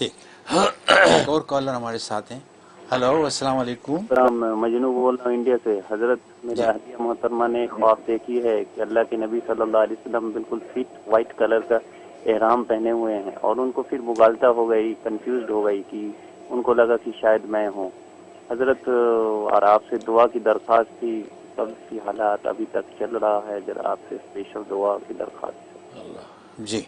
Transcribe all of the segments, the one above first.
ٹھیک ایک اور کالر ہمارے ساتھ ہیں. ہلو السلام علیکم. میں مجنو بول رہا ہوں انڈیا سے. حضرت میرے جی اہلیہ محترمہ نے خواب دیکھی ہے کہ اللہ کے نبی صلی اللہ علیہ وسلم بالکل فٹ وائٹ کلر کا احرام پہنے ہوئے ہیں، اور ان کو پھر مغالطہ ہو گئی، کنفیوزڈ ہو گئی کہ ان کو لگا کہ شاید میں ہوں. حضرت اور آپ سے دعا کی درخواست تھی. سب کی حالات ابھی تک چل رہا ہے، ذرا آپ سے اسپیشل دعا کی درخواست ہے. جی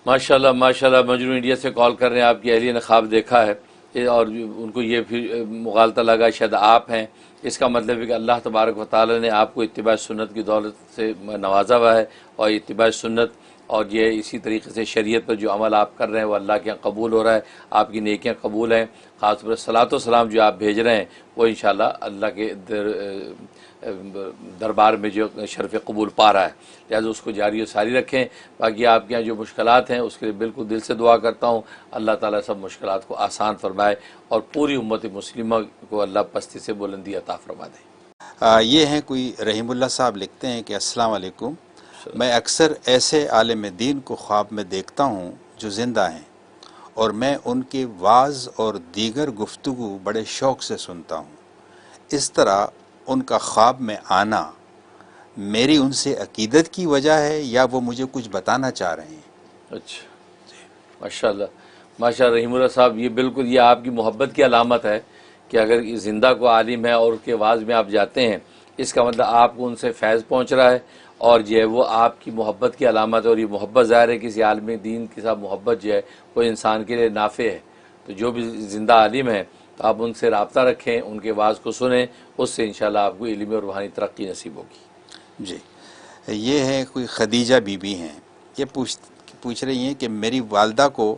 ماشاء اللہ مجنون انڈیا سے کال کر رہے ہیں. آپ کی اہلیہ نے خواب دیکھا ہے اور ان کو یہ پھر مغالطہ لگا شاید آپ ہیں. اس کا مطلب ہے کہ اللہ تبارک و تعالی نے آپ کو اتباع سنت کی دولت سے نوازا ہوا ہے، اور اتباع سنت اور یہ اسی طریقے سے شریعت پر جو عمل آپ کر رہے ہیں وہ اللہ کے یہاں قبول ہو رہا ہے. آپ کی نیکیاں قبول ہیں. خاص طور پر صلاۃ و سلام جو آپ بھیج رہے ہیں وہ انشاءاللہ اللہ کے دربار میں جو شرف قبول پا رہا ہے. لہٰذا اس کو جاری و ساری رکھیں. باقی آپ کے یہاں جو مشکلات ہیں اس کے لیے بالکل دل سے دعا کرتا ہوں. اللہ تعالیٰ سب مشکلات کو آسان فرمائے اور پوری امت مسلمہ کو اللہ پستی سے بلندی عطا فرما دے. یہ ہیں کوئی رحیم اللہ صاحب لکھتے ہیں کہ السلام علیکم. میں اکثر ایسے عالم دین کو خواب میں دیکھتا ہوں جو زندہ ہیں، اور میں ان کی وعظ اور دیگر گفتگو بڑے شوق سے سنتا ہوں. اس طرح ان کا خواب میں آنا میری ان سے عقیدت کی وجہ ہے یا وہ مجھے کچھ بتانا چاہ رہے ہیں؟ اچھا ماشاء اللہ رحیم اللہ صاحب، یہ بالکل یہ آپ کی محبت کی علامت ہے کہ اگر زندہ کو عالم ہے اور اس کے واعظ میں آپ جاتے ہیں، اس کا مطلب آپ کو ان سے فیض پہنچ رہا ہے، اور جو ہے وہ آپ کی محبت کی علامت ہے. اور یہ محبت ظاہر ہے کسی عالم دین کے ساتھ محبت جو ہے وہ انسان کے لیے نافع ہے. تو جو بھی زندہ عالم ہیں تو آپ ان سے رابطہ رکھیں، ان کے واعظ کو سنیں، اس سے انشاءاللہ آپ کو علمی اور روحانی ترقی نصیب ہوگی. جی یہ ہے کوئی خدیجہ بی بی ہیں. یہ پوچھ رہی ہیں کہ میری والدہ کو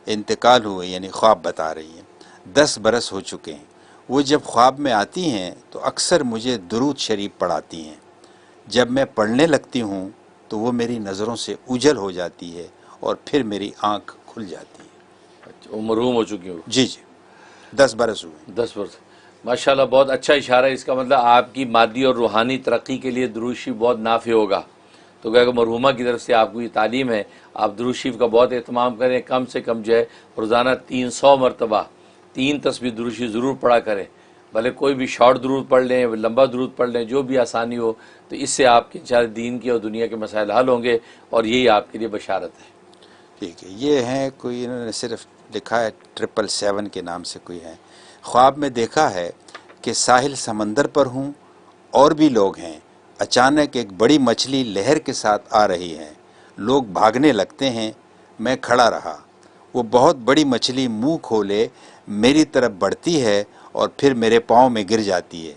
انتقال ہوئے، یعنی خواب بتا رہی ہیں. 10 برس ہو چکے ہیں. وہ جب خواب میں آتی ہیں تو اکثر مجھے درود شریف پڑھاتی ہیں. جب میں پڑھنے لگتی ہوں تو وہ میری نظروں سے اوجھل ہو جاتی ہے اور پھر میری آنکھ کھل جاتی ہے. اچھا، وہ مرحوم ہو چکی ہوں. جی 10 برس ہوئے. 10 برس. ماشاءاللہ بہت اچھا اشارہ ہے. اس کا مطلب آپ کی مادی اور روحانی ترقی کے لیے درود شریف بہت نافع ہوگا. تو کہ مرحومہ کی طرف سے آپ کو یہ تعلیم ہے، آپ درود شریف کا بہت اہتمام کریں. کم سے کم جو ہے روزانہ 300 مرتبہ 3 تسبیح درود شریف ضرور پڑھا کریں. بھلے کوئی بھی شارٹ درود پڑھ لیں، لمبا درود پڑھ لیں، جو بھی آسانی ہو. تو اس سے آپ کے انشاءاللہ دین کے اور دنیا کے مسائل حل ہوں گے، اور یہی آپ کے لیے بشارت ہے. ٹھیک ہے. یہ ہیں کوئی، انہوں نے صرف لکھا ہے 777 کے نام سے کوئی ہے. خواب میں دیکھا ہے کہ ساحل سمندر پر ہوں اور بھی لوگ ہیں. اچانک ایک بڑی مچھلی لہر کے ساتھ آ رہی ہے. لوگ بھاگنے لگتے ہیں. میں کھڑا رہا. وہ بہت بڑی مچھلی منہ کھولے میری طرف بڑھتی ہے اور پھر میرے پاؤں میں گر جاتی ہے.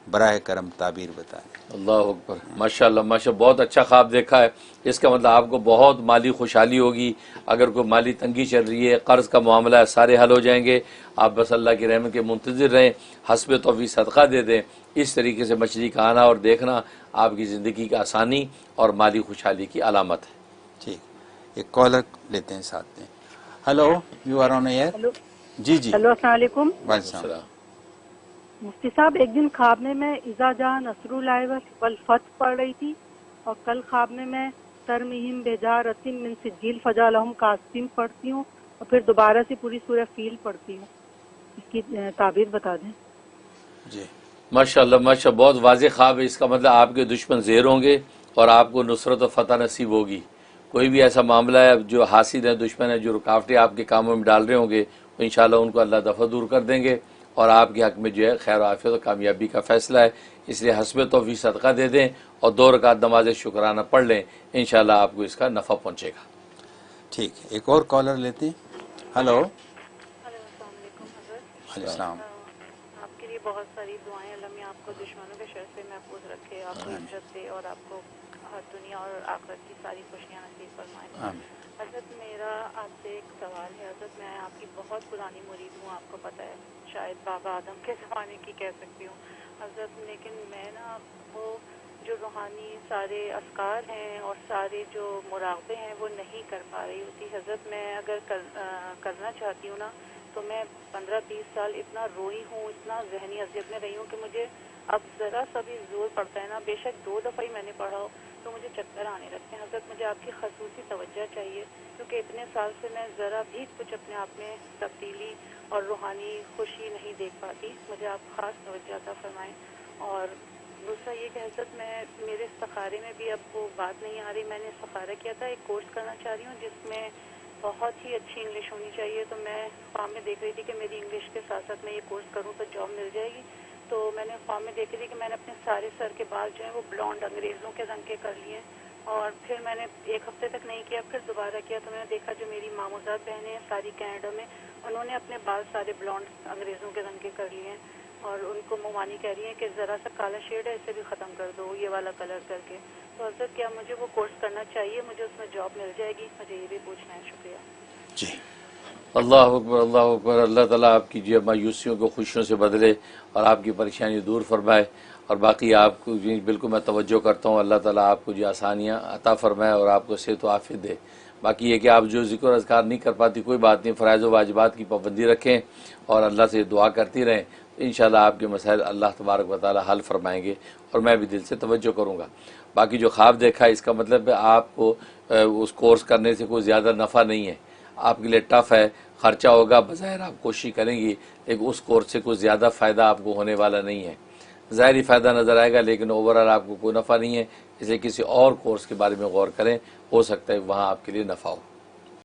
براہ کرم تعبیر بتائیں. اللہ اکبر. ماشاءاللہ بہت اچھا خواب دیکھا ہے. اس کا مطلب آپ کو بہت مالی خوشحالی ہوگی. اگر کوئی مالی تنگی چل رہی ہے، قرض کا معاملہ ہے، سارے حل ہو جائیں گے. آپ بس اللہ کی رحمت کے منتظر رہیں، حسب توفیق صدقہ دے دیں. اس طریقے سے مچھلی کا آنا اور دیکھنا آپ کی زندگی کی آسانی اور مالی خوشحالی کی علامت ہے. ٹھیک. ایک کالر لیتے ہیں ساتھ میں. Hello you are on air. Hello جی ہلو، السلام علیکم. وعلیکم السلام. السلام. مفتی صاحب، ایک دن خواب میں اذا جاء نصر اللہ والفتح پڑھ رہی تھی، اور کل خواب میں ترمیم بحجارۃ من سجیل فجعلہم کاسفین پڑھتی ہوں، اور پھر دوبارہ سے پوری سورہ فیل پڑھتی ہوں. اس کی تعبیر بتا دیں. جی ماشاءاللہ بہت واضح خواب ہے. اس کا مطلب آپ کے دشمن زیر ہوں گے اور آپ کو نصرت و فتح نصیب ہوگی. کوئی بھی ایسا معاملہ ہے جو حاسد ہے، دشمن ہے، جو رکاوٹیں آپ کے کاموں میں ڈال رہے ہوں گے، تو انشاءاللہ ان کو اللہ دفع دور کر دیں گے، اور آپ کے حق میں جو ہے خیر و عافیت و کامیابی کا فیصلہ ہے. اس لیے حسب توفیق صدقہ دے دیں اور 2 رکعت نماز شکرانہ پڑھ لیں. انشاءاللہ آپ کو اس کا نفع پہنچے گا. ٹھیک ہے. ایک اور کالر لیتے ہیں. ہلو. ہلو، السلام علیکم حضرت. علیہ السلام. آپ کے لیے بہت ساری دعائیں. اللہ میاں آپ کو دشمنوں کے شر سے محفوظ رکھے، آپ کو عزت دے اور آپ کو ہر دنیا اور آخرت کی ساری خوشیاں نصیب فرمائے. آمین. حضرت میرا آپ سے ایک سوال ہے. حضرت میں آپ کی بہت پرانی مرید ہوں، آپ کو پتہ ہے، شاید بابا آدم کے زمانے کی کہہ سکتی ہوں حضرت. لیکن میں نا وہ جو روحانی سارے اذکار ہیں اور سارے جو مراقبے ہیں وہ نہیں کر پا رہی ہوتی حضرت. میں اگر کرنا چاہتی ہوں نا تو میں 15-20 سال اتنا روئی ہوں، اتنا ذہنی اذیت میں رہی ہوں کہ مجھے اب ذرا سا بھی زور پڑتا ہے نا، بے شک 2 دفعہ ہی میں نے پڑھا ہو تو مجھے چکر آنے لگتے ہیں۔ حضرت مجھے آپ کی خصوصی توجہ چاہیے، کیونکہ اتنے سال سے میں ذرا بھی کچھ اپنے آپ میں تبدیلی اور روحانی خوشی نہیں دیکھ پاتی، مجھے آپ خاص توجہ عطا فرمائیں۔ اور دوسرا یہ کہ حضرت میرے استخارے میں بھی اب وہ بات نہیں آ رہی، میں نے استخارہ کیا تھا، ایک کورس کرنا چاہ رہی ہوں جس میں بہت ہی اچھی انگلش ہونی چاہیے، تو میں فارم میں دیکھ رہی تھی کہ میری انگلش کے ساتھ ساتھ میں یہ کورس کروں تو جاب مل جائے گی، تو میں نے فارم میں دیکھ رہی تھی کہ میں نے اپنے سارے سر کے بال جو ہیں وہ بلونڈ انگریزوں کے رنگ کے کر لیے، اور پھر میں نے 1 ہفتے تک نہیں کیا، پھر دوبارہ کیا تو میں نے دیکھا جو میری ماموزاد بہنیں ہیں ساری کینیڈا میں، انہوں نے اپنے بال سارے بلونڈ انگریزوں کے رنگ کے کر لیے ہیں، اور ان کو مومانی کہہ رہی ہیں کہ ذرا سا کالا شیڈ ہے اسے بھی ختم کر دو یہ والا کلر کر کے۔ تو حضرت کیا مجھے وہ کورس کرنا چاہیے، مجھے اس میں جاب مل جائے گی؟ مجھے یہ بھی پوچھنا ہے، شکریہ جی اللہ اکبر، اللہ اکبر۔ اللہ تعالیٰ آپ کی جو مایوسیوں کو خوشیوں سے بدلے اور آپ کی پریشانی دور فرمائے، اور باقی آپ کو بالکل میں توجہ کرتا ہوں، اللہ تعالیٰ آپ کو جو آسانیاں عطا فرمائے اور آپ کو صحت و عافیت دے۔ باقی یہ کہ آپ جو ذکر و اذکار نہیں کر پاتی کوئی بات نہیں، فرائض و واجبات کی پابندی رکھیں اور اللہ سے دعا کرتی رہیں، انشاءاللہ آپ کے مسائل اللہ تبارک و تعالیٰ حل فرمائیں گے، اور میں بھی دل سے توجہ کروں گا۔ باقی جو خواب دیکھا اس کا مطلب ہے آپ کو اس کورس کرنے سے کوئی زیادہ نفع نہیں ہے، آپ کے لیے ٹف ہے، خرچہ ہوگا، بظاہر آپ کوشش کریں گی، لیکن اس کورس سے کوئی زیادہ فائدہ آپ کو ہونے والا نہیں ہے، ظاہری فائدہ نظر آئے گا لیکن اوورآل آپ کو کوئی نفع نہیں ہے، اس لیے کسی اور کورس کے بارے میں غور کریں، ہو سکتا ہے وہاں آپ کے لیے نفع ہو۔